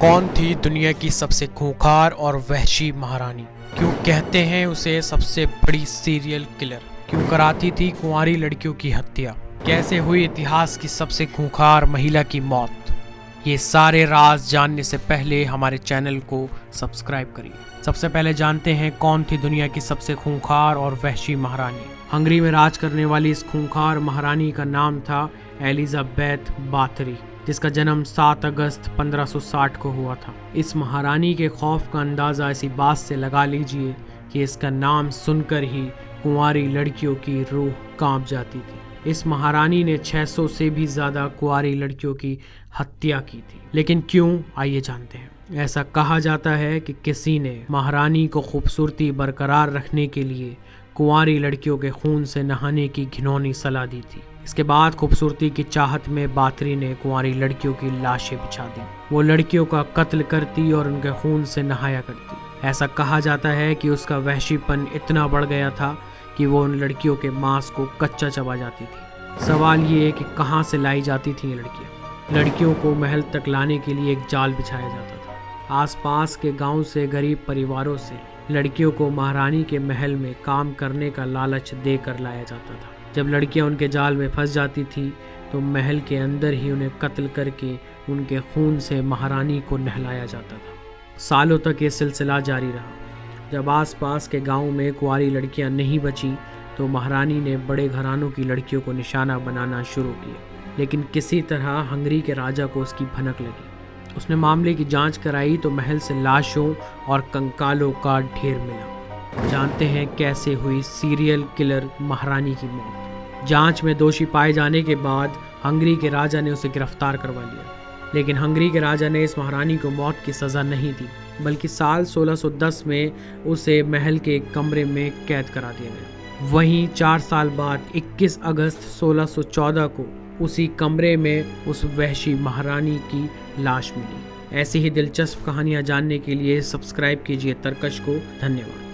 कौन थी दुनिया की सबसे खूंखार और वहशी महारानी? क्यों कहते हैं उसे सबसे बड़ी सीरियल किलर? क्यों कराती थी कुंवारी लड़कियों की हत्या? कैसे हुई इतिहास की सबसे खूंखार महिला की मौत? ये सारे राज जानने से पहले हमारे चैनल को सब्सक्राइब करिए। सबसे पहले जानते हैं कौन थी दुनिया की सबसे खूंखार और वहशी महारानी। हंगरी में राज करने वाली इस खूंखार महारानी का नाम था एलिजाबेथ बाथरी, जिसका जन्म 7 अगस्त 1560 को हुआ था। इस महारानी के खौफ का अंदाज़ा इसी बात से लगा लीजिए कि इसका नाम सुनकर ही कुंवारी लड़कियों की रूह कांप जाती थी। इस महारानी ने 600 से भी ज़्यादा कुंवारी लड़कियों की हत्या की थी। लेकिन क्यों, आइए जानते हैं। ऐसा कहा जाता है कि किसी ने महारानी को खूबसूरती बरकरार रखने के लिए कुंवारी लड़कियों के खून से नहाने की घिनौनी सलाह दी थी। इसके बाद खूबसूरती की चाहत में बाथरी ने कुंवारी लड़कियों की लाशें बिछा दी। वो लड़कियों का कत्ल करती और उनके खून से नहाया करती। ऐसा कहा जाता है कि उसका वहशीपन इतना बढ़ गया था कि वो उन लड़कियों के मांस को कच्चा चबा जाती थी। सवाल ये है कि कहाँ से लाई जाती थी ये लड़कियाँ? लड़कियों को महल तक लाने के लिए एक जाल बिछाया जाता था। आसपास के गांव से गरीब परिवारों से लड़कियों को महारानी के महल में काम करने का लालच देकर लाया जाता था। जब लड़कियां उनके जाल में फंस जाती थी तो महल के अंदर ही उन्हें कत्ल करके उनके खून से महारानी को नहलाया जाता था। सालों तक ये सिलसिला जारी रहा। जब आसपास के गांव में कुंवारी लड़कियां नहीं बची तो महारानी ने बड़े घरानों की लड़कियों को निशाना बनाना शुरू किया। लेकिन किसी तरह हंगरी के राजा को उसकी भनक लगी। उसने मामले की जांच कराई तो महल से लाशों और कंकालों का ढेर मिला। जानते हैं कैसे हुई सीरियल किलर महारानी की मौत। जांच में दोषी पाए जाने के बाद हंगरी के राजा ने उसे गिरफ्तार करवा लिया। लेकिन हंगरी के राजा ने इस महारानी को मौत की सज़ा नहीं दी, बल्कि साल 1610 में उसे महल के एक कमरे में कैद करा दिया गया। वहीं 4 साल बाद 21 अगस्त 1614 को उसी कमरे में उस वहशी महारानी की लाश मिली। ऐसी ही दिलचस्प कहानियां जानने के लिए सब्सक्राइब कीजिए तरकश को। धन्यवाद।